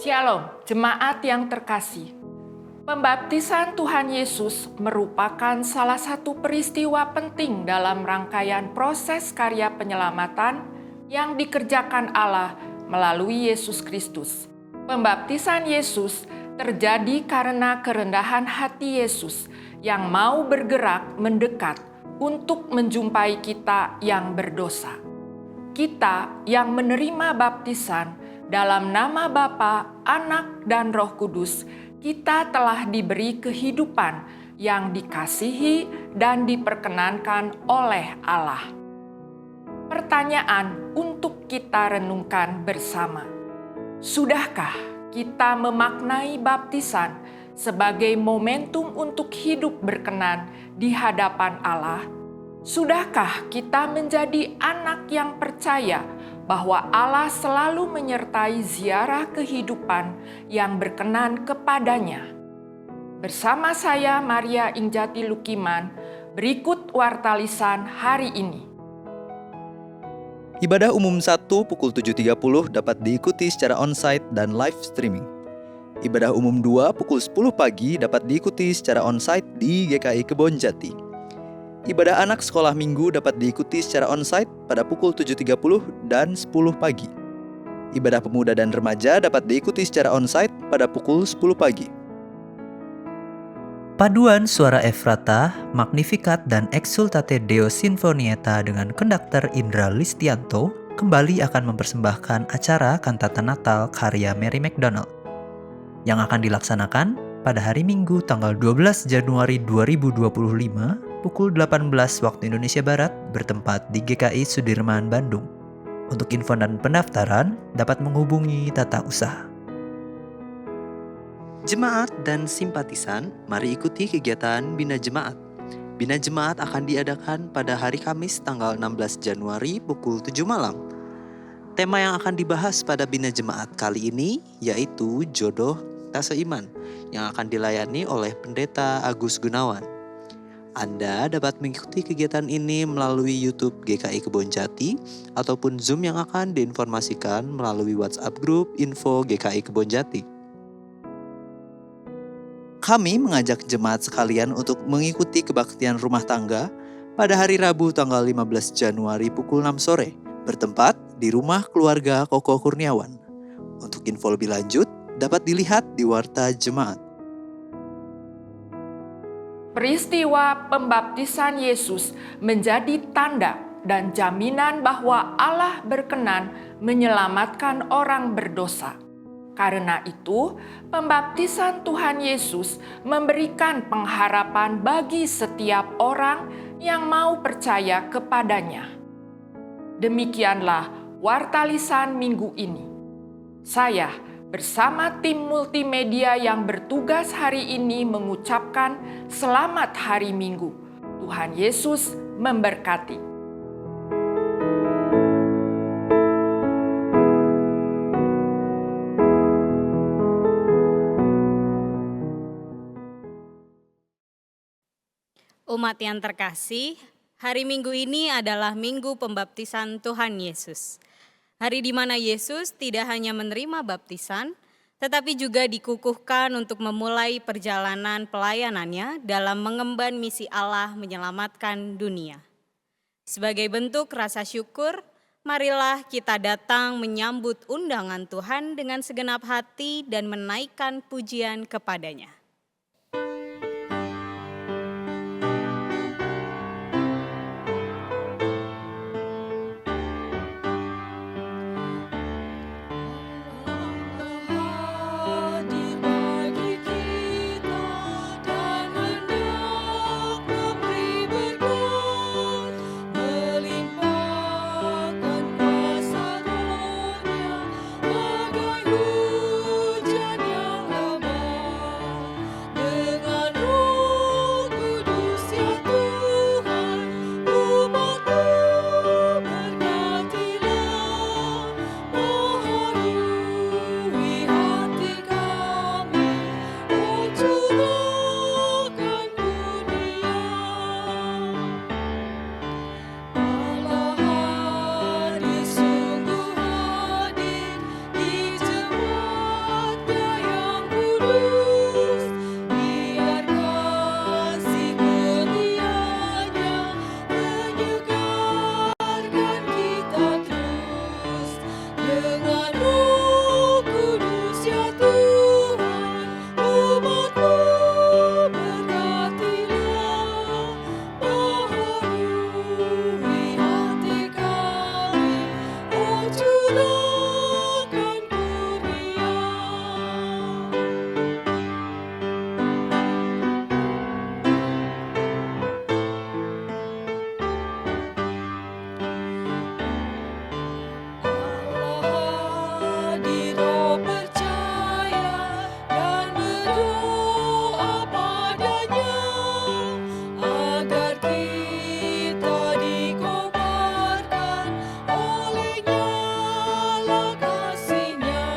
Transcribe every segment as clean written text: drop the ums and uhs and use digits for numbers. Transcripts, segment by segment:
Shalom, jemaat yang terkasih. Pembaptisan Tuhan Yesus merupakan salah satu peristiwa penting dalam rangkaian proses karya penyelamatan yang dikerjakan Allah melalui Yesus Kristus. Pembaptisan Yesus terjadi karena kerendahan hati Yesus yang mau bergerak mendekat untuk menjumpai kita yang berdosa. Kita yang menerima baptisan dalam nama Bapa, Anak, dan Roh Kudus, kita telah diberi kehidupan yang dikasihi dan diperkenankan oleh Allah. Pertanyaan untuk kita renungkan bersama. Sudahkah kita memaknai baptisan sebagai momentum untuk hidup berkenan di hadapan Allah? Sudahkah kita menjadi anak yang percaya bahwa Allah selalu menyertai ziarah kehidupan yang berkenan kepadanya? Bersama saya, Maria Ingjati Lukiman, berikut wartalisan hari ini. Ibadah umum 1 pukul 7.30 dapat diikuti secara onsite dan live streaming. Ibadah umum 2 pukul 10 pagi dapat diikuti secara onsite di GKI Kebonjati. Ibadah anak sekolah minggu dapat diikuti secara onsite pada pukul 7.30 dan 10 pagi. Ibadah pemuda dan remaja dapat diikuti secara onsite pada pukul 10 pagi. Paduan suara Efrata, Magnificat dan Exsultate Deo Sinfonietta dengan konduktor Indra Listianto kembali akan mempersembahkan acara kantata Natal karya Mary McDonald yang akan dilaksanakan pada hari Minggu tanggal 12 Januari 2025 pukul 18 waktu Indonesia Barat bertempat di GKI Sudirman, Bandung. Untuk info dan pendaftaran dapat menghubungi tata usaha. Jemaat dan simpatisan, mari ikuti kegiatan Bina Jemaat. Bina Jemaat akan diadakan pada hari Kamis tanggal 16 Januari pukul 7 malam. Tema yang akan dibahas pada Bina Jemaat kali ini yaitu jodoh tak seiman yang akan dilayani oleh Pendeta Agus Gunawan. Anda dapat mengikuti kegiatan ini melalui YouTube GKI Kebonjati ataupun Zoom yang akan diinformasikan melalui WhatsApp Group Info GKI Kebonjati. Kami mengajak jemaat sekalian untuk mengikuti kebaktian rumah tangga pada hari Rabu tanggal 15 Januari pukul 6 sore bertempat di rumah keluarga Koko Kurniawan. Untuk info lebih lanjut dapat dilihat di Warta Jemaat. Peristiwa pembaptisan Yesus menjadi tanda dan jaminan bahwa Allah berkenan menyelamatkan orang berdosa. Karena itu, pembaptisan Tuhan Yesus memberikan pengharapan bagi setiap orang yang mau percaya kepadanya. Demikianlah wartalisan minggu ini. Saya bersama tim multimedia yang bertugas hari ini mengucapkan selamat hari Minggu. Tuhan Yesus memberkati. Umat yang terkasih, hari Minggu ini adalah Minggu Pembaptisan Tuhan Yesus. Hari di mana Yesus tidak hanya menerima baptisan, tetapi juga dikukuhkan untuk memulai perjalanan pelayanannya dalam mengemban misi Allah menyelamatkan dunia. Sebagai bentuk rasa syukur, marilah kita datang menyambut undangan Tuhan dengan segenap hati dan menaikkan pujian kepadanya. curahkan kurnia. Allah hadir, oh percaya dan berdoa padanya, agar kita dikobarkan oleh nyala kasih-Nya.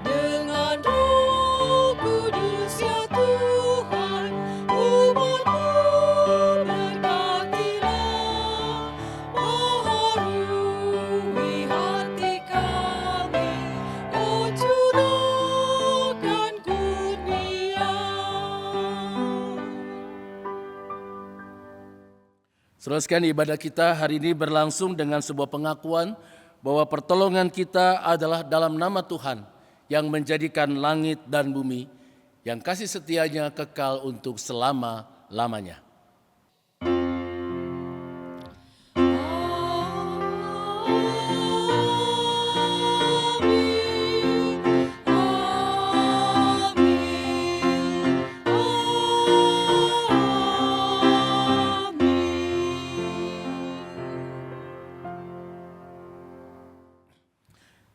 Dengan Roh Kudus ya Tuhan, umat-Mu berkatilah, baharui hati kami, oh curahkan kurnia. Saudara sekalian, ibadah kita hari ini berlangsung dengan sebuah pengakuan bahwa pertolongan kita adalah dalam nama Tuhan yang menjadikan langit dan bumi, yang kasih setianya kekal untuk selama-lamanya.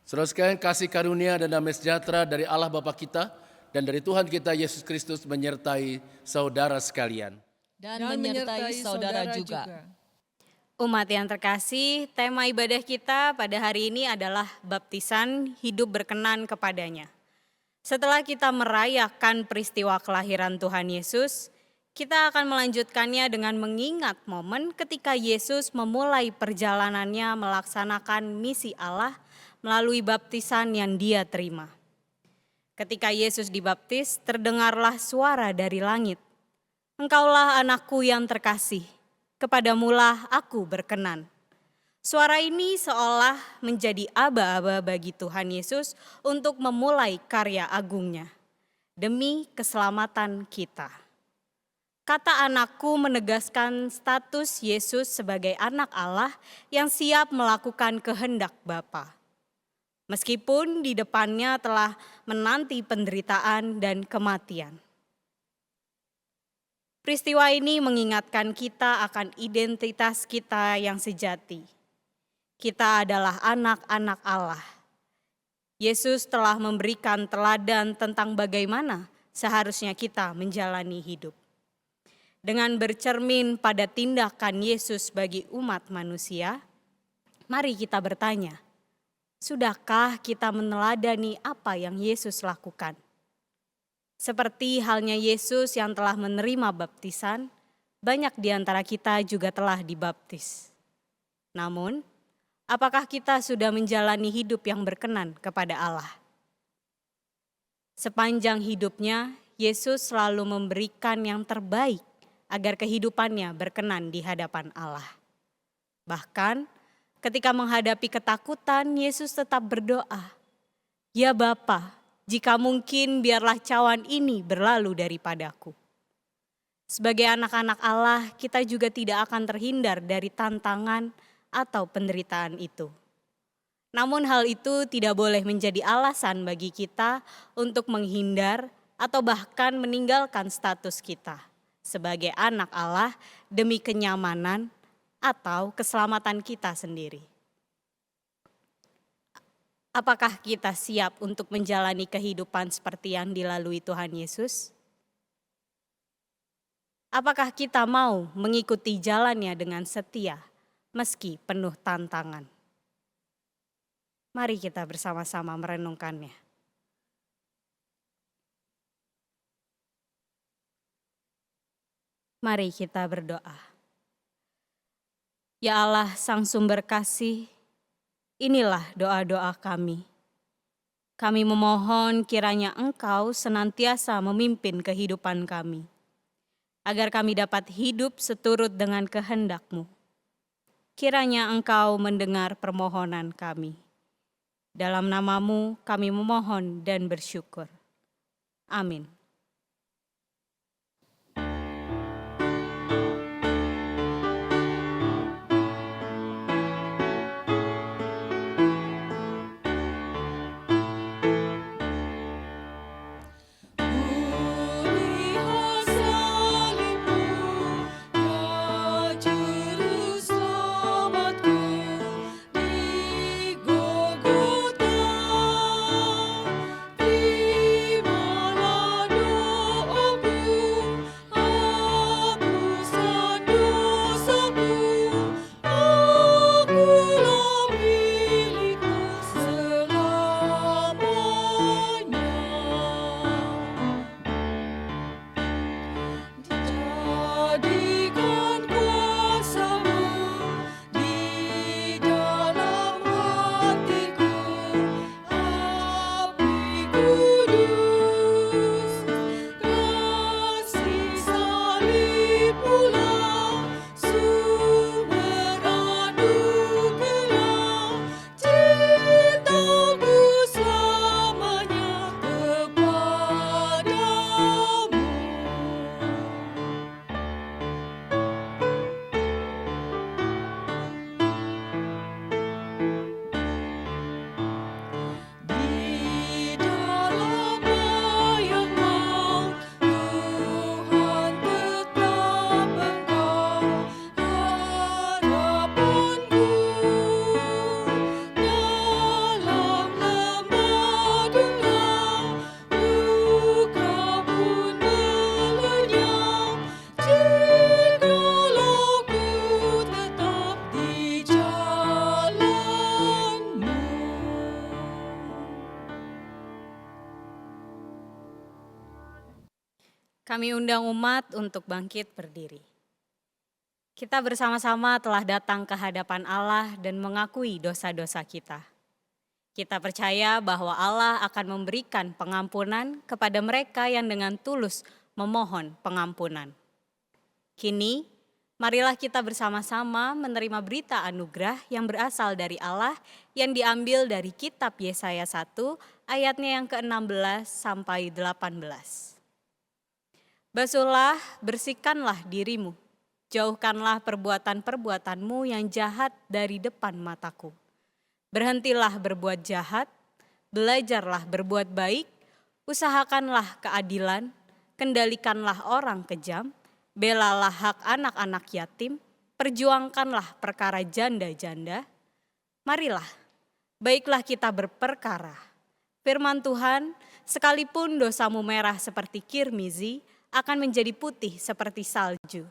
Saudara sekalian, kasih karunia dan damai sejahtera dari Allah Bapa kita dan dari Tuhan kita Yesus Kristus menyertai saudara sekalian. Dan menyertai saudara juga. Umat yang terkasih, tema ibadah kita pada hari ini adalah baptisan hidup berkenan kepadanya. Setelah kita merayakan peristiwa kelahiran Tuhan Yesus, kita akan melanjutkannya dengan mengingat momen ketika Yesus memulai perjalanannya melaksanakan misi Allah melalui baptisan yang Dia terima. Ketika Yesus dibaptis, terdengarlah suara dari langit, "Engkaulah anakku yang terkasih, kepadamulah aku berkenan." Suara ini seolah menjadi aba-aba bagi Tuhan Yesus untuk memulai karya agungnya demi keselamatan kita. Kata anakku menegaskan status Yesus sebagai anak Allah yang siap melakukan kehendak Bapa. Meskipun di depannya telah menanti penderitaan dan kematian. Peristiwa ini mengingatkan kita akan identitas kita yang sejati. Kita adalah anak-anak Allah. Yesus telah memberikan teladan tentang bagaimana seharusnya kita menjalani hidup. Dengan bercermin pada tindakan Yesus bagi umat manusia, mari kita bertanya, sudahkah kita meneladani apa yang Yesus lakukan? Seperti halnya Yesus yang telah menerima baptisan, banyak di antara kita juga telah dibaptis. Namun, apakah kita sudah menjalani hidup yang berkenan kepada Allah? Sepanjang hidupnya, Yesus selalu memberikan yang terbaik agar kehidupannya berkenan di hadapan Allah. Bahkan, ketika menghadapi ketakutan, Yesus tetap berdoa, "Ya Bapa, jika mungkin biarlah cawan ini berlalu daripadaku." Sebagai anak-anak Allah, kita juga tidak akan terhindar dari tantangan atau penderitaan itu. Namun hal itu tidak boleh menjadi alasan bagi kita untuk menghindar atau bahkan meninggalkan status kita sebagai anak Allah demi kenyamanan atau keselamatan kita sendiri. Apakah kita siap untuk menjalani kehidupan seperti yang dilalui Tuhan Yesus? Apakah kita mau mengikuti jalannya dengan setia meski penuh tantangan? Mari kita bersama-sama merenungkannya. Mari kita berdoa. Ya Allah, Sang Sumber Kasih, inilah doa-doa kami. Kami memohon kiranya Engkau senantiasa memimpin kehidupan kami, agar kami dapat hidup seturut dengan kehendak-Mu. Kiranya Engkau mendengar permohonan kami. Dalam nama-Mu kami memohon dan bersyukur. Amin. Kami undang umat untuk bangkit berdiri. Kita bersama-sama telah datang ke hadapan Allah dan mengakui dosa-dosa kita. Kita percaya bahwa Allah akan memberikan pengampunan kepada mereka yang dengan tulus memohon pengampunan. Kini, marilah kita bersama-sama menerima berita anugerah yang berasal dari Allah yang diambil dari kitab Yesaya 1 ayatnya yang ke-16 sampai 18. Basuhlah, bersihkanlah dirimu, jauhkanlah perbuatan-perbuatanmu yang jahat dari depan mataku. Berhentilah berbuat jahat, belajarlah berbuat baik, usahakanlah keadilan, kendalikanlah orang kejam, belalah hak anak-anak yatim, perjuangkanlah perkara janda-janda. Marilah, baiklah kita berperkara. Firman Tuhan, sekalipun dosamu merah seperti kirmizi, akan menjadi putih seperti salju.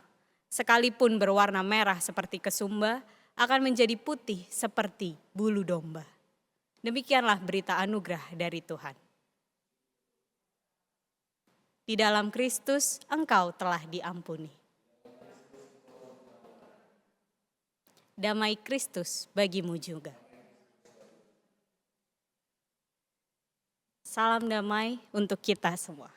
Sekalipun berwarna merah seperti kesumba, akan menjadi putih seperti bulu domba. Demikianlah berita anugerah dari Tuhan. Di dalam Kristus engkau telah diampuni. Damai Kristus bagimu juga. Salam damai untuk kita semua.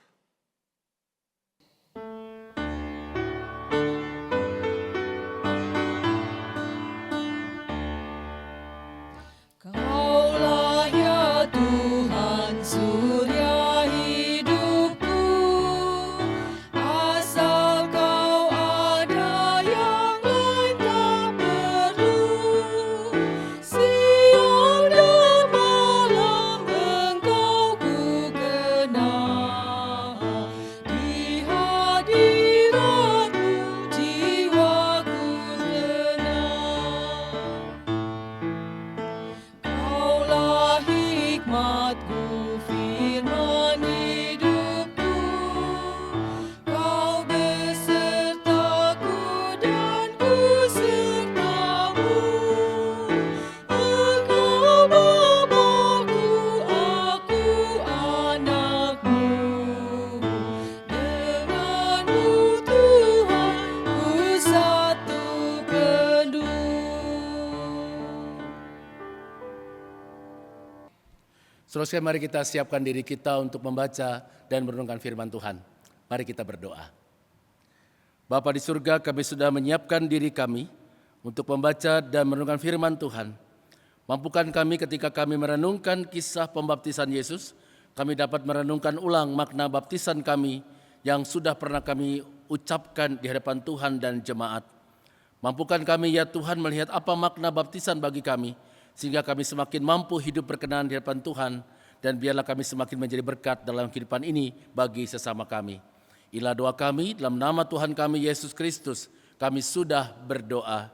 Kaulah ya Tuhan surya hidupku, asal Kau ada yang lain tak perlu. Siang dan malam Engkau ku kenal, di hadirat-Mu jiwaku tenang. Kaulah hikmatku, firman hidupku, Kau besertaku dan ku sertamu. Engkau Bapa-Ku, aku anak-Mu. Denganmu Tuhan, ku satu penuh. Saudara sekalian, mari kita siapkan diri kita untuk membaca dan merenungkan firman Tuhan. Mari kita berdoa. Bapa di surga, kami sudah menyiapkan diri kami untuk membaca dan merenungkan firman Tuhan. Mampukan kami ketika kami merenungkan kisah pembaptisan Yesus, kami dapat merenungkan ulang makna baptisan kami yang sudah pernah kami ucapkan di hadapan Tuhan dan jemaat. Mampukan kami ya Tuhan melihat apa makna baptisan bagi kami, sehingga kami semakin mampu hidup berkenan di hadapan Tuhan, dan biarlah kami semakin menjadi berkat dalam kehidupan ini bagi sesama kami. Inilah doa kami dalam nama Tuhan kami Yesus Kristus, kami sudah berdoa.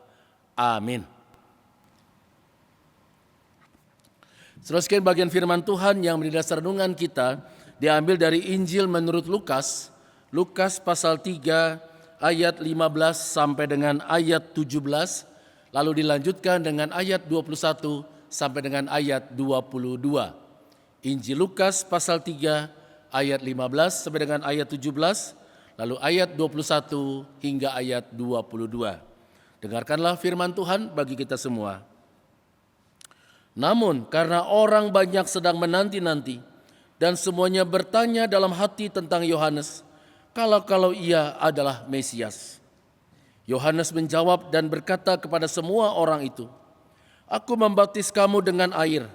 Amin. Saudara sekalian, bagian firman Tuhan yang menjadi dasar renungan kita diambil dari Injil menurut Lukas, Lukas pasal 3 ayat 15 sampai dengan ayat 17, lalu dilanjutkan dengan ayat 21 sampai dengan ayat 22. Injil Lukas pasal 3 ayat 15 sampai dengan ayat 17, lalu ayat 21 hingga ayat 22. Dengarkanlah firman Tuhan bagi kita semua. Namun karena orang banyak sedang menanti-nanti dan semuanya bertanya dalam hati tentang Yohanes, kalau ia adalah Mesias. Yohanes menjawab dan berkata kepada semua orang itu, "Aku membaptis kamu dengan air,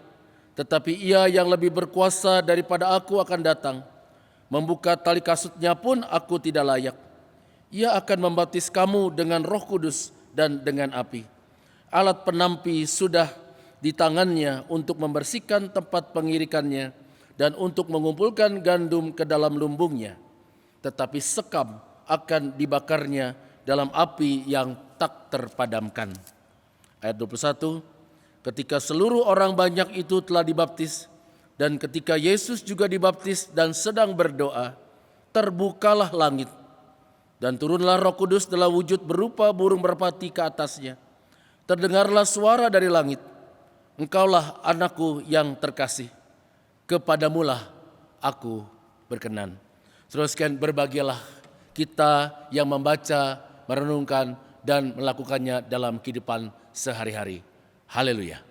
tetapi Ia yang lebih berkuasa daripada aku akan datang. Membuka tali kasutnya pun aku tidak layak. Ia akan membaptis kamu dengan Roh Kudus dan dengan api. Alat penampi sudah di tangannya untuk membersihkan tempat pengirikannya dan untuk mengumpulkan gandum ke dalam lumbungnya. Tetapi sekam akan dibakarnya dalam api yang tak terpadamkan." Ayat 21, ketika seluruh orang banyak itu telah dibaptis, dan ketika Yesus juga dibaptis dan sedang berdoa, terbukalah langit, dan turunlah Roh Kudus dalam wujud berupa burung merpati ke atasnya. Terdengarlah suara dari langit, "Engkaulah anakku yang terkasih, kepadamulah aku berkenan." Saudara sekalian, berbahagialah kita yang membaca, merenungkan, dan melakukannya dalam kehidupan sehari-hari. Haleluya.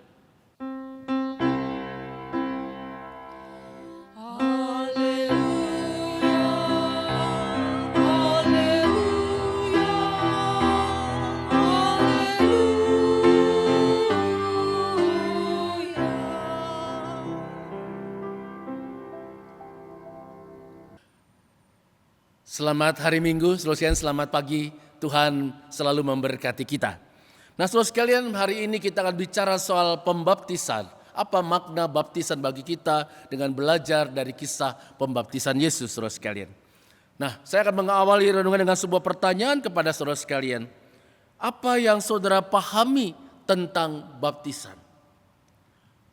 Selamat hari Minggu, saudara sekalian, selamat pagi. Tuhan selalu memberkati kita. Nah, saudara sekalian, hari ini kita akan bicara soal pembaptisan. Apa makna baptisan bagi kita dengan belajar dari kisah pembaptisan Yesus, saudara sekalian. Nah, saya akan mengawali renungan dengan sebuah pertanyaan kepada saudara sekalian. Apa yang saudara pahami tentang baptisan?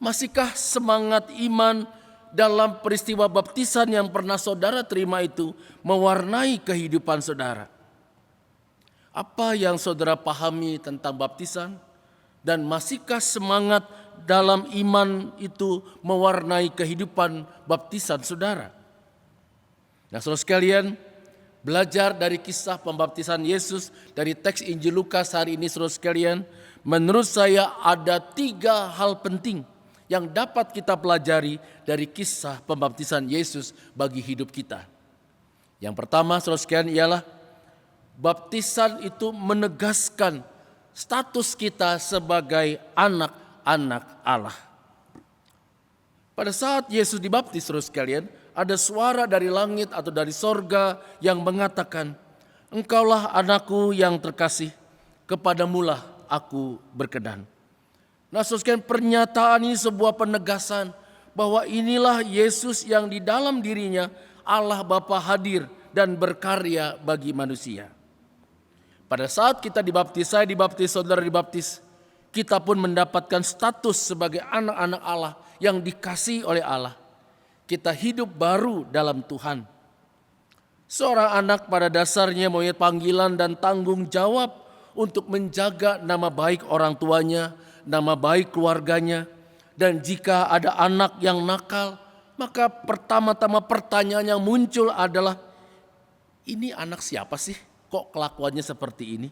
Masihkah semangat iman dalam peristiwa baptisan yang pernah saudara terima itu mewarnai kehidupan saudara? Apa yang saudara pahami tentang baptisan? Dan masihkah semangat dalam iman itu mewarnai kehidupan baptisan saudara? Nah, saudara sekalian, belajar dari kisah pembaptisan Yesus dari teks Injil Lukas hari ini, saudara sekalian, menurut saya ada 3 hal penting yang dapat kita pelajari dari kisah pembaptisan Yesus bagi hidup kita. Yang pertama, saudara sekalian, ialah baptisan itu menegaskan status kita sebagai anak-anak Allah. Pada saat Yesus dibaptis, saudara sekalian, ada suara dari langit atau dari sorga yang mengatakan, "Engkaulah anakku yang terkasih, kepadamulah aku berkenan." Nah, saudara sekalian, pernyataan ini sebuah penegasan bahwa inilah Yesus yang di dalam dirinya Allah Bapa hadir dan berkarya bagi manusia. Pada saat kita dibaptis, saya dibaptis, saudara dibaptis, kita pun mendapatkan status sebagai anak-anak Allah yang dikasihi oleh Allah. Kita hidup baru dalam Tuhan. Seorang anak pada dasarnya mempunyai panggilan dan tanggung jawab untuk menjaga nama baik orang tuanya, nama baik keluarganya. Dan jika ada anak yang nakal, maka pertama-tama pertanyaan yang muncul adalah, ini anak siapa sih? Kok kelakuannya seperti ini?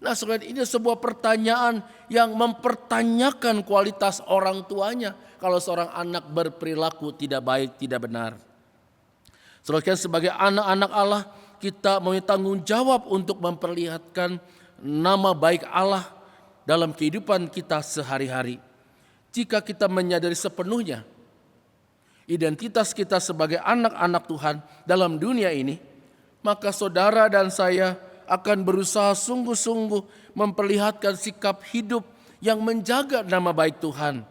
Nah, saudara, ini sebuah pertanyaan yang mempertanyakan kualitas orang tuanya kalau seorang anak berperilaku tidak baik, tidak benar. Saudara, sebagai anak-anak Allah, kita mempunyai tanggung jawab untuk memperlihatkan nama baik Allah dalam kehidupan kita sehari-hari. Jika kita menyadari sepenuhnya identitas kita sebagai anak-anak Tuhan dalam dunia ini, maka saudara dan saya akan berusaha sungguh-sungguh memperlihatkan sikap hidup yang menjaga nama baik Tuhan.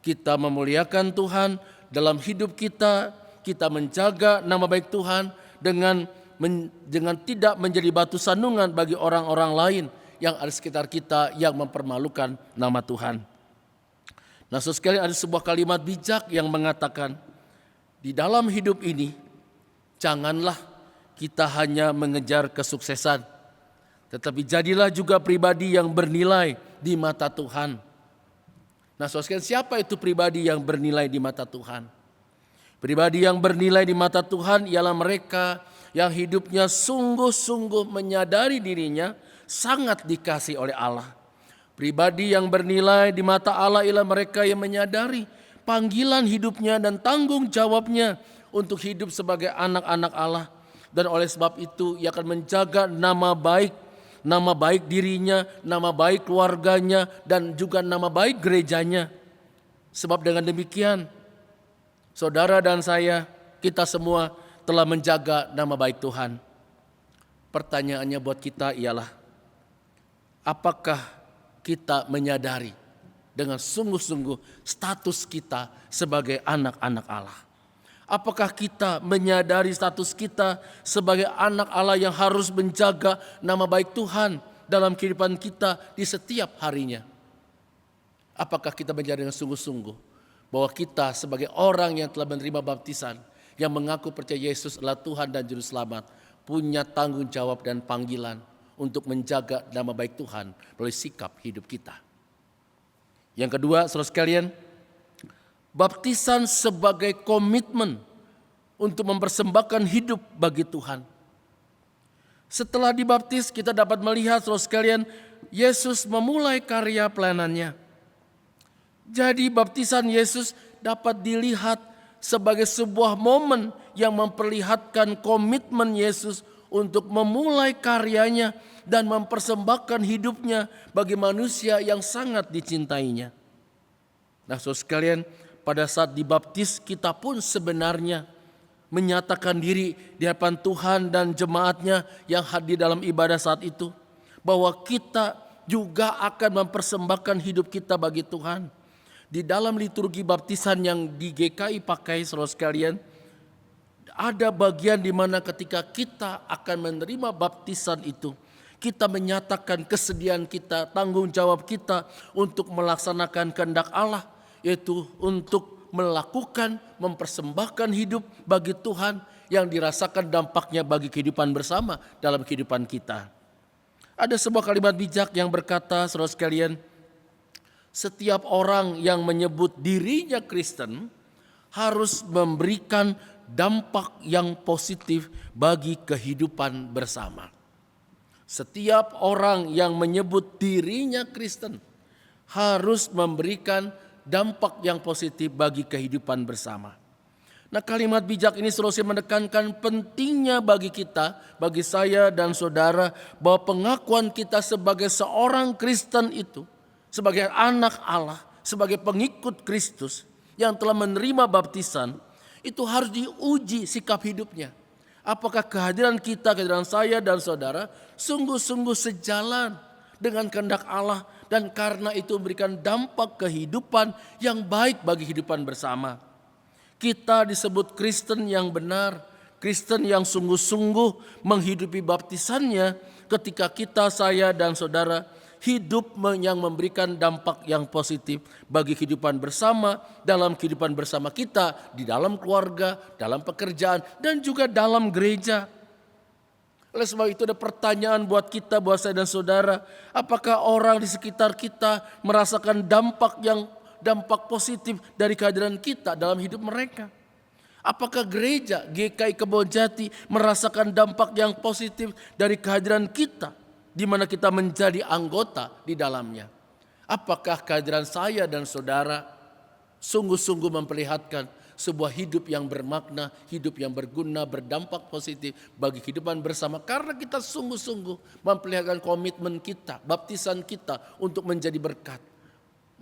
Kita memuliakan Tuhan dalam hidup kita, kita menjaga nama baik Tuhan dengan tidak menjadi batu sandungan bagi orang-orang lain yang ada di sekitar kita yang mempermalukan nama Tuhan. Nah, saudara sekalian, ada sebuah kalimat bijak yang mengatakan, di dalam hidup ini janganlah kita hanya mengejar kesuksesan, tetapi jadilah juga pribadi yang bernilai di mata Tuhan. Nah, saudara sekalian, siapa itu pribadi yang bernilai di mata Tuhan? Pribadi yang bernilai di mata Tuhan ialah mereka yang hidupnya sungguh-sungguh menyadari dirinya sangat dikasihi oleh Allah. Pribadi yang bernilai di mata Allah ialah mereka yang menyadari panggilan hidupnya dan tanggung jawabnya untuk hidup sebagai anak-anak Allah. Dan oleh sebab itu ia akan menjaga nama baik dirinya, nama baik keluarganya, dan juga nama baik gerejanya. Sebab dengan demikian, saudara dan saya, kita semua telah menjaga nama baik Tuhan. Pertanyaannya buat kita ialah, apakah kita menyadari dengan sungguh-sungguh status kita sebagai anak-anak Allah? Apakah kita menyadari status kita sebagai anak Allah yang harus menjaga nama baik Tuhan dalam kehidupan kita di setiap harinya? Apakah kita menyadari dengan sungguh-sungguh bahwa kita sebagai orang yang telah menerima baptisan, yang mengaku percaya Yesus adalah Tuhan dan Juru Selamat, punya tanggung jawab dan panggilan untuk menjaga nama baik Tuhan melalui sikap hidup kita? Yang kedua, saudara sekalian, baptisan sebagai komitmen untuk mempersembahkan hidup bagi Tuhan. Setelah dibaptis kita dapat melihat saudara sekalian, Yesus memulai karya pelayanannya. Jadi baptisan Yesus dapat dilihat sebagai sebuah momen yang memperlihatkan komitmen Yesus untuk memulai karyanya dan mempersembahkan hidupnya bagi manusia yang sangat dicintainya. Nah saudara sekalian, pada saat dibaptis kita pun sebenarnya menyatakan diri di hadapan Tuhan dan jemaatnya yang hadir dalam ibadah saat itu, bahwa kita juga akan mempersembahkan hidup kita bagi Tuhan. Di dalam liturgi baptisan yang di GKI pakai saudara sekalian, ada bagian di mana ketika kita akan menerima baptisan itu, kita menyatakan kesediaan kita, tanggung jawab kita untuk melaksanakan kehendak Allah, yaitu untuk melakukan, mempersembahkan hidup bagi Tuhan yang dirasakan dampaknya bagi kehidupan bersama dalam kehidupan kita. Ada sebuah kalimat bijak yang berkata, saudara sekalian, setiap orang yang menyebut dirinya Kristen harus memberikan dampak yang positif bagi kehidupan bersama. Setiap orang yang menyebut dirinya Kristen harus memberikan dampak yang positif bagi kehidupan bersama. Nah, kalimat bijak ini terus menekankan pentingnya bagi kita, bagi saya dan saudara, bahwa pengakuan kita sebagai seorang Kristen itu, sebagai anak Allah, sebagai pengikut Kristus yang telah menerima baptisan, itu harus diuji sikap hidupnya. Apakah kehadiran kita, kehadiran saya dan saudara sungguh-sungguh sejalan dengan kehendak Allah, dan karena itu memberikan dampak kehidupan yang baik bagi kehidupan bersama. Kita disebut Kristen yang benar, Kristen yang sungguh-sungguh menghidupi baptisannya ketika kita, saya dan saudara hidup yang memberikan dampak yang positif bagi kehidupan bersama, dalam kehidupan bersama kita, di dalam keluarga, dalam pekerjaan, dan juga dalam gereja. Oleh sebab itu ada pertanyaan buat kita, buat saya dan saudara, apakah orang di sekitar kita merasakan dampak positif dari kehadiran kita dalam hidup mereka? Apakah gereja GKI Kebonjati merasakan dampak yang positif dari kehadiran kita, di mana kita menjadi anggota di dalamnya? Apakah kehadiran saya dan saudara sungguh-sungguh memperlihatkan sebuah hidup yang bermakna, hidup yang berguna, berdampak positif bagi kehidupan bersama, karena kita sungguh-sungguh memperlihatkan komitmen kita, baptisan kita untuk menjadi berkat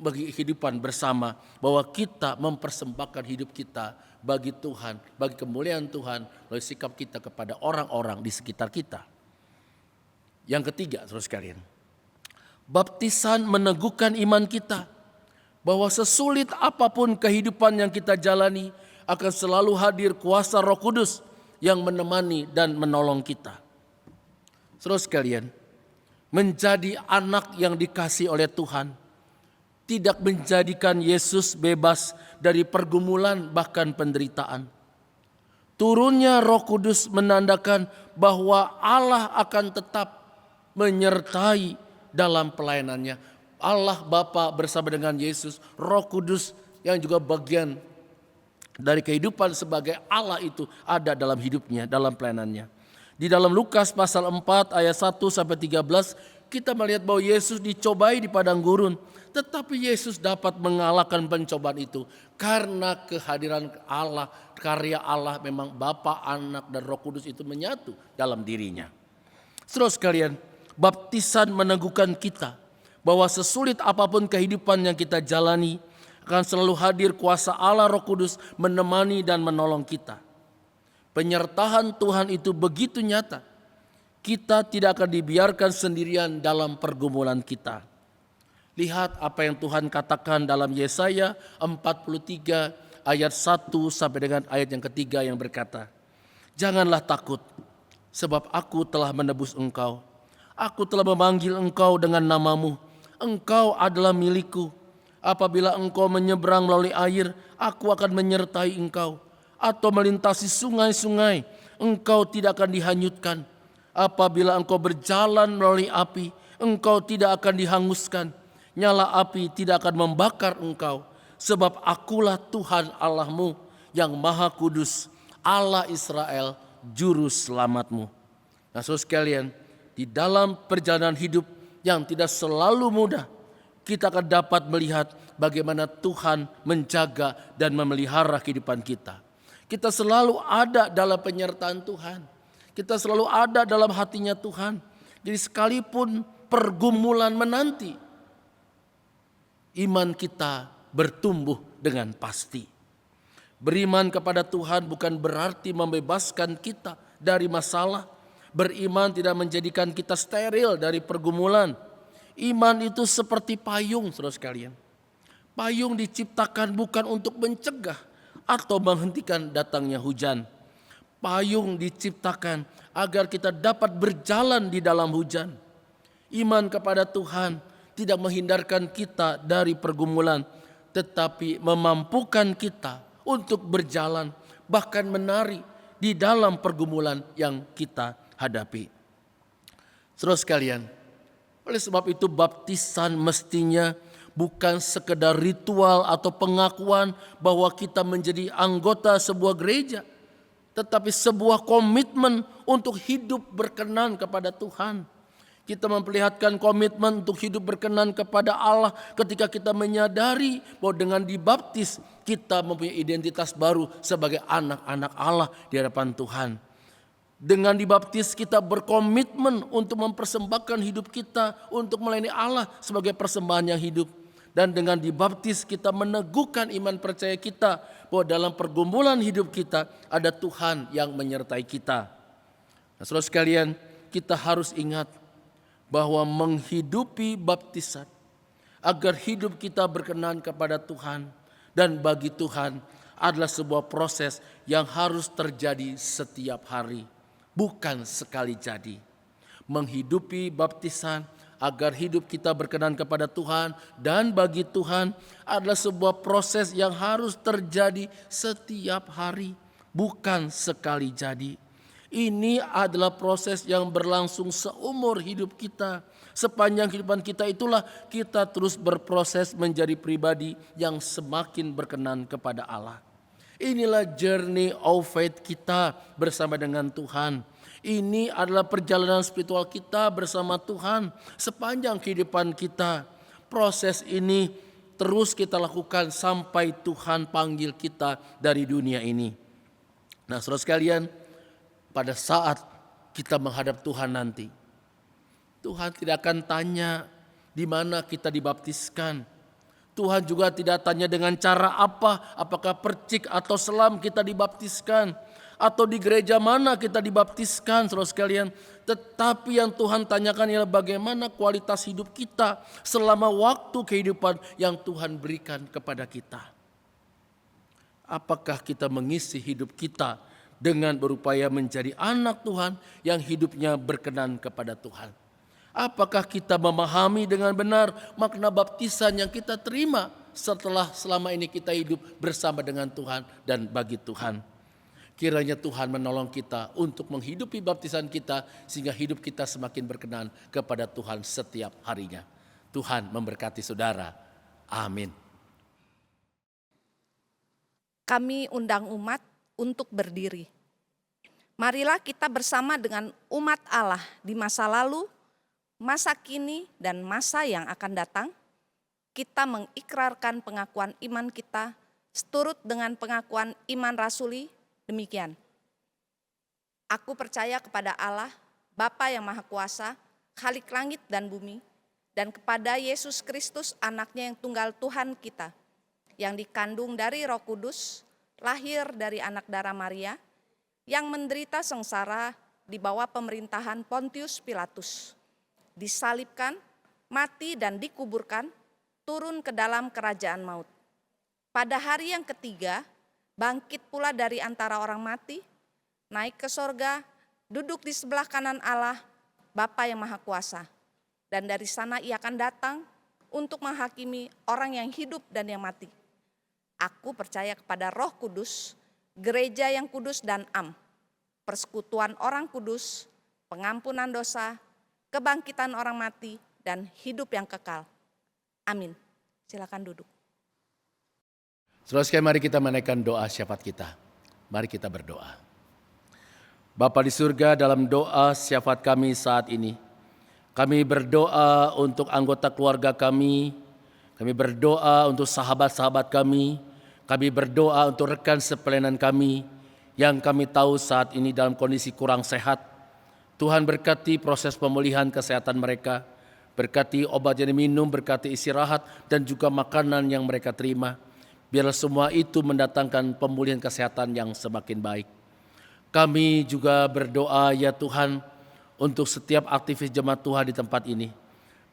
bagi kehidupan bersama, bahwa kita mempersembahkan hidup kita bagi Tuhan, bagi kemuliaan Tuhan melalui sikap kita kepada orang-orang di sekitar kita. Yang ketiga, saudara sekalian, baptisan meneguhkan iman kita bahwa sesulit apapun kehidupan yang kita jalani akan selalu hadir kuasa Roh Kudus yang menemani dan menolong kita. Saudara sekalian, menjadi anak yang dikasihi oleh Tuhan tidak menjadikan Yesus bebas dari pergumulan bahkan penderitaan. Turunnya Roh Kudus menandakan bahwa Allah akan tetap menyertai dalam pelayanannya. Allah Bapa bersama dengan Yesus, Roh Kudus yang juga bagian dari kehidupan sebagai Allah itu ada dalam hidupnya, dalam pelayanannya. Di dalam Lukas pasal 4 ayat 1 sampai 13 kita melihat bahwa Yesus dicobai di padang gurun, tetapi Yesus dapat mengalahkan pencobaan itu karena kehadiran Allah, karya Allah, memang Bapa, Anak dan Roh Kudus itu menyatu dalam dirinya. Saudara sekalian, baptisan meneguhkan kita bahwa sesulit apapun kehidupan yang kita jalani akan selalu hadir kuasa Allah Roh Kudus menemani dan menolong kita. Penyertaan Tuhan itu begitu nyata. Kita tidak akan dibiarkan sendirian dalam pergumulan kita. Lihat apa yang Tuhan katakan dalam Yesaya 43 ayat 1 sampai dengan ayat yang ketiga yang berkata, "Janganlah takut, sebab aku telah menebus engkau. Aku telah memanggil engkau dengan namamu. Engkau adalah milikku. Apabila engkau menyeberang melalui air, aku akan menyertai engkau. Atau melintasi sungai-sungai, engkau tidak akan dihanyutkan. Apabila engkau berjalan melalui api, engkau tidak akan dihanguskan. Nyala api tidak akan membakar engkau. Sebab akulah Tuhan Allahmu yang Maha Kudus, Allah Israel, Juru Selamatmu." Nah, saudara sekalian, di dalam perjalanan hidup yang tidak selalu mudah, kita akan dapat melihat bagaimana Tuhan menjaga dan memelihara kehidupan kita. Kita selalu ada dalam penyertaan Tuhan. Kita selalu ada dalam hatinya Tuhan. Jadi sekalipun pergumulan menanti, iman kita bertumbuh dengan pasti. Beriman kepada Tuhan bukan berarti membebaskan kita dari masalah. Beriman tidak menjadikan kita steril dari pergumulan. Iman itu seperti payung, saudara sekalian. Payung diciptakan bukan untuk mencegah atau menghentikan datangnya hujan. Payung diciptakan agar kita dapat berjalan di dalam hujan. Iman kepada Tuhan tidak menghindarkan kita dari pergumulan, tetapi memampukan kita untuk berjalan, bahkan menari di dalam pergumulan yang kita hadapi. Saudara sekalian, oleh sebab itu baptisan mestinya bukan sekedar ritual atau pengakuan bahwa kita menjadi anggota sebuah gereja, tetapi sebuah komitmen untuk hidup berkenan kepada Tuhan. Kita memperlihatkan komitmen untuk hidup berkenan kepada Allah ketika kita menyadari bahwa dengan dibaptis kita mempunyai identitas baru sebagai anak-anak Allah di hadapan Tuhan. Dengan dibaptis kita berkomitmen untuk mempersembahkan hidup kita untuk melayani Allah sebagai persembahan yang hidup. Dan dengan dibaptis kita meneguhkan iman percaya kita bahwa dalam pergumulan hidup kita ada Tuhan yang menyertai kita. Nah, saudara sekalian, kita harus ingat bahwa menghidupi baptisan agar hidup kita berkenan kepada Tuhan dan bagi Tuhan adalah sebuah proses yang harus terjadi setiap hari, bukan sekali jadi. Menghidupi baptisan agar hidup kita berkenan kepada Tuhan dan bagi Tuhan adalah sebuah proses yang harus terjadi setiap hari, bukan sekali jadi. Ini adalah proses yang berlangsung seumur hidup kita. Sepanjang kehidupan kita itulah kita terus berproses menjadi pribadi yang semakin berkenan kepada Allah. Inilah journey of faith kita bersama dengan Tuhan. Ini adalah perjalanan spiritual kita bersama Tuhan sepanjang kehidupan kita. Proses ini terus kita lakukan sampai Tuhan panggil kita dari dunia ini. Nah, saudara sekalian, pada saat kita menghadap Tuhan nanti, Tuhan tidak akan tanya di mana kita dibaptiskan. Tuhan juga tidak tanya dengan cara apa, apakah percik atau selam kita dibaptiskan, atau di gereja mana kita dibaptiskan, saudara sekalian. Tetapi yang Tuhan tanyakan ialah bagaimana kualitas hidup kita selama waktu kehidupan yang Tuhan berikan kepada kita. Apakah kita mengisi hidup kita dengan berupaya menjadi anak Tuhan yang hidupnya berkenan kepada Tuhan? Apakah kita memahami dengan benar makna baptisan yang kita terima setelah selama ini kita hidup bersama dengan Tuhan dan bagi Tuhan? Kiranya Tuhan menolong kita untuk menghidupi baptisan kita sehingga hidup kita semakin berkenan kepada Tuhan setiap harinya. Tuhan memberkati saudara. Amin. Kami undang umat untuk berdiri. Marilah kita bersama dengan umat Allah di masa lalu, masa kini, dan masa yang akan datang. Kita mengikrarkan pengakuan iman kita seturut dengan pengakuan iman rasuli. Demikian, aku percaya kepada Allah, Bapa yang Maha Kuasa, Khalik langit dan bumi, dan kepada Yesus Kristus anaknya yang tunggal Tuhan kita, yang dikandung dari Roh Kudus, lahir dari anak darah Maria, yang menderita sengsara di bawah pemerintahan Pontius Pilatus, disalibkan, mati dan dikuburkan, turun ke dalam kerajaan maut. Pada hari yang ketiga, bangkit pula dari antara orang mati, naik ke sorga, duduk di sebelah kanan Allah, Bapa yang Maha Kuasa. Dan dari sana ia akan datang untuk menghakimi orang yang hidup dan yang mati. Aku percaya kepada Roh Kudus, gereja yang kudus dan am, persekutuan orang kudus, pengampunan dosa, kebangkitan orang mati, dan hidup yang kekal. Amin. Silakan duduk. Saudara sekalian, mari kita menaikkan doa syafaat kita. Mari kita berdoa. Bapa di surga, dalam doa syafaat kami saat ini, kami berdoa untuk anggota keluarga kami berdoa untuk sahabat-sahabat kami berdoa untuk rekan sepelayanan kami yang kami tahu saat ini dalam kondisi kurang sehat. Tuhan berkati proses pemulihan kesehatan mereka, berkati obat yang diminum, berkati istirahat dan juga makanan yang mereka terima. Biarlah semua itu mendatangkan pemulihan kesehatan yang semakin baik. Kami juga berdoa ya Tuhan untuk setiap aktivis jemaat Tuhan di tempat ini.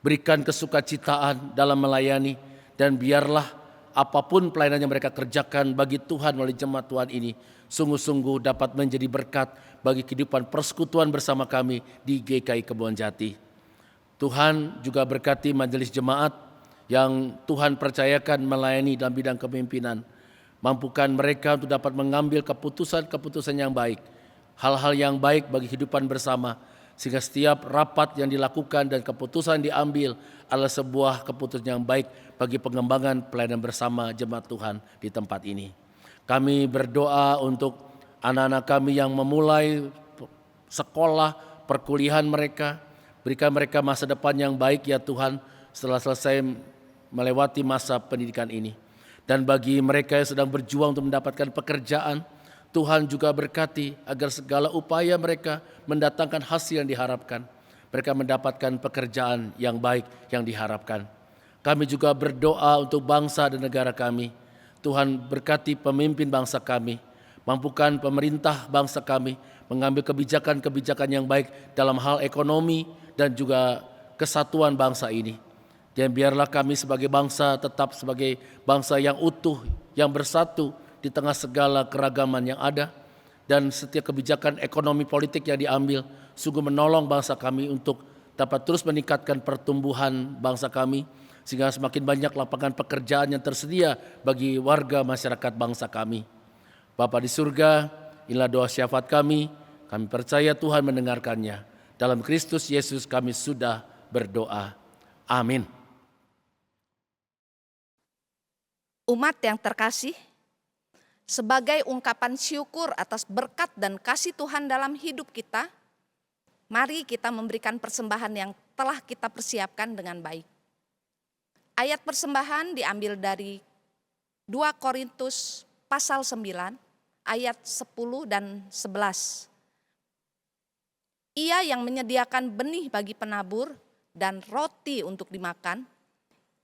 Berikan kesukacitaan dalam melayani dan biarlah apapun pelayanan yang mereka kerjakan bagi Tuhan melalui jemaat Tuhan ini sungguh-sungguh dapat menjadi berkat bagi kehidupan persekutuan bersama kami di GKI Kebonjati. Tuhan juga berkati majelis jemaat yang Tuhan percayakan melayani dalam bidang kepemimpinan. Mampukan mereka untuk dapat mengambil keputusan-keputusan yang baik, hal-hal yang baik bagi kehidupan bersama, sehingga setiap rapat yang dilakukan dan keputusan yang diambil adalah sebuah keputusan yang baik bagi pengembangan pelayanan bersama jemaat Tuhan di tempat ini. Kami berdoa untuk anak-anak kami yang memulai sekolah, perkuliahan mereka, berikan mereka masa depan yang baik ya Tuhan setelah selesai melewati masa pendidikan ini. Dan bagi mereka yang sedang berjuang untuk mendapatkan pekerjaan, Tuhan juga berkati agar segala upaya mereka mendatangkan hasil yang diharapkan. Mereka mendapatkan pekerjaan yang baik yang diharapkan. Kami juga berdoa untuk bangsa dan negara kami. Tuhan berkati pemimpin bangsa kami. Mampukan pemerintah bangsa kami mengambil kebijakan-kebijakan yang baik dalam hal ekonomi dan juga kesatuan bangsa ini. Dan biarlah kami sebagai bangsa tetap sebagai bangsa yang utuh, yang bersatu di tengah segala keragaman yang ada. Dan setiap kebijakan ekonomi politik yang diambil sungguh menolong bangsa kami untuk dapat terus meningkatkan pertumbuhan bangsa kami. Sehingga semakin banyak lapangan pekerjaan yang tersedia bagi warga masyarakat bangsa kami. Bapa di surga, inilah doa syafaat kami percaya Tuhan mendengarkannya. Dalam Kristus Yesus kami sudah berdoa. Amin. Umat yang terkasih, sebagai ungkapan syukur atas berkat dan kasih Tuhan dalam hidup kita, mari kita memberikan persembahan yang telah kita persiapkan dengan baik. Ayat persembahan diambil dari 2 Korintus pasal 9 ayat 10 dan 11. Ia yang menyediakan benih bagi penabur dan roti untuk dimakan,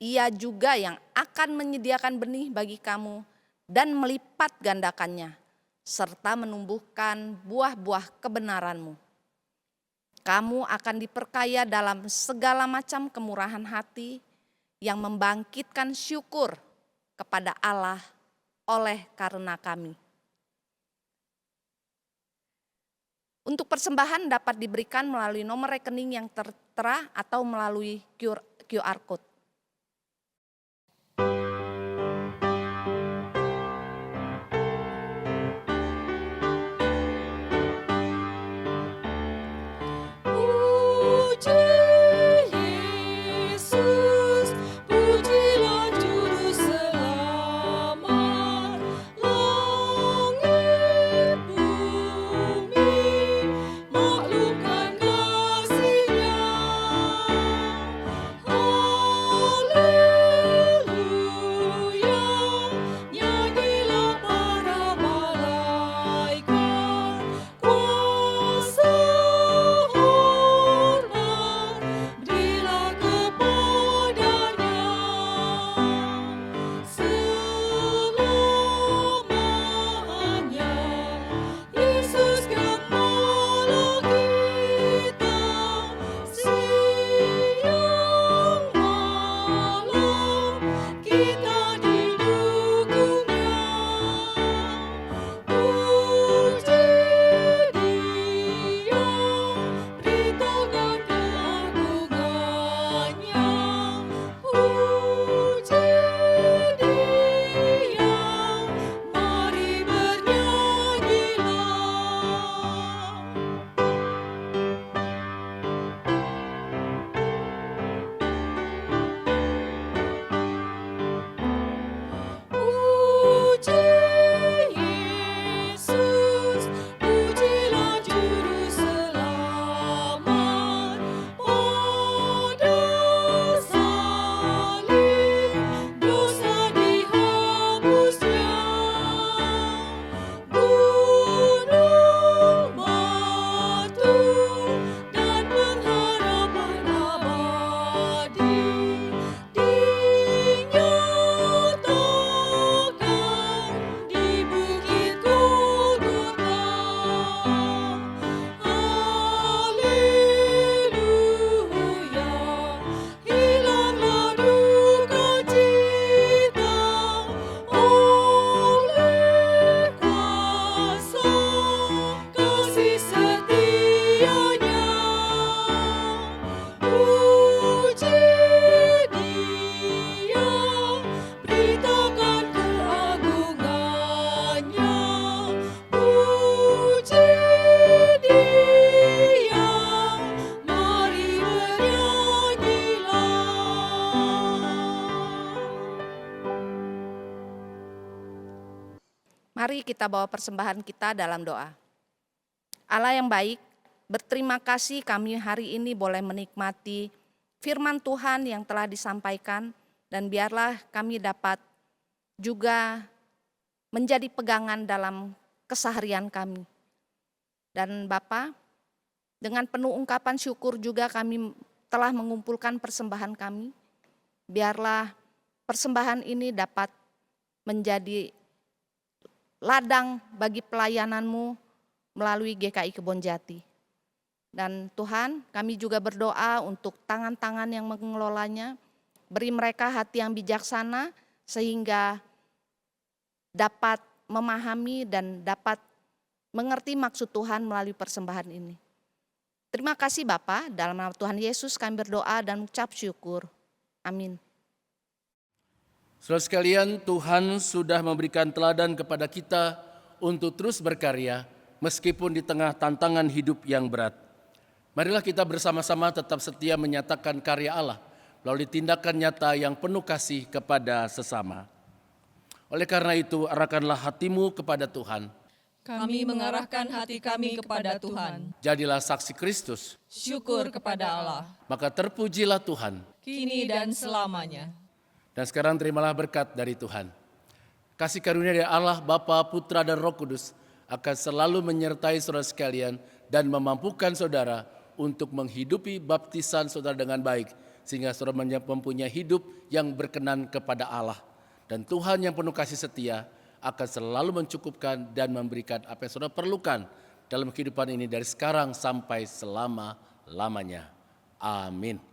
ia juga yang akan menyediakan benih bagi kamu dan melipat gandakannya, serta menumbuhkan buah-buah kebenaranmu. Kamu akan diperkaya dalam segala macam kemurahan hati yang membangkitkan syukur kepada Allah oleh karena kami. Untuk persembahan dapat diberikan melalui nomor rekening yang tertera atau melalui QR Code. Mari kita bawa persembahan kita dalam doa. Allah yang baik, berterima kasih kami hari ini boleh menikmati firman Tuhan yang telah disampaikan, dan biarlah kami dapat juga menjadi pegangan dalam keseharian kami. Dan Bapa, dengan penuh ungkapan syukur juga kami telah mengumpulkan persembahan kami. Biarlah persembahan ini dapat menjadi ladang bagi pelayanan-Mu melalui GKI Kebonjati. Dan Tuhan, kami juga berdoa untuk tangan-tangan yang mengelolanya, beri mereka hati yang bijaksana sehingga dapat memahami dan dapat mengerti maksud Tuhan melalui persembahan ini. Terima kasih Bapa, dalam nama Tuhan Yesus kami berdoa dan mengucap syukur. Amin. Saudara sekalian, Tuhan sudah memberikan teladan kepada kita untuk terus berkarya meskipun di tengah tantangan hidup yang berat. Marilah kita bersama-sama tetap setia menyatakan karya Allah melalui tindakan nyata yang penuh kasih kepada sesama. Oleh karena itu, arahkanlah hatimu kepada Tuhan. Kami mengarahkan hati kami kepada Tuhan. Jadilah saksi Kristus, Syukur kepada Allah, maka terpujilah Tuhan. kini dan selamanya. Dan sekarang terimalah berkat dari Tuhan. Kasih karunia dari Allah, Bapa, Putra, dan Roh Kudus akan selalu menyertai saudara sekalian dan memampukan saudara untuk menghidupi baptisan saudara dengan baik, sehingga saudara mempunyai hidup yang berkenan kepada Allah. Dan Tuhan yang penuh kasih setia akan selalu mencukupkan dan memberikan apa yang saudara perlukan dalam kehidupan ini dari sekarang sampai selama-lamanya. Amin.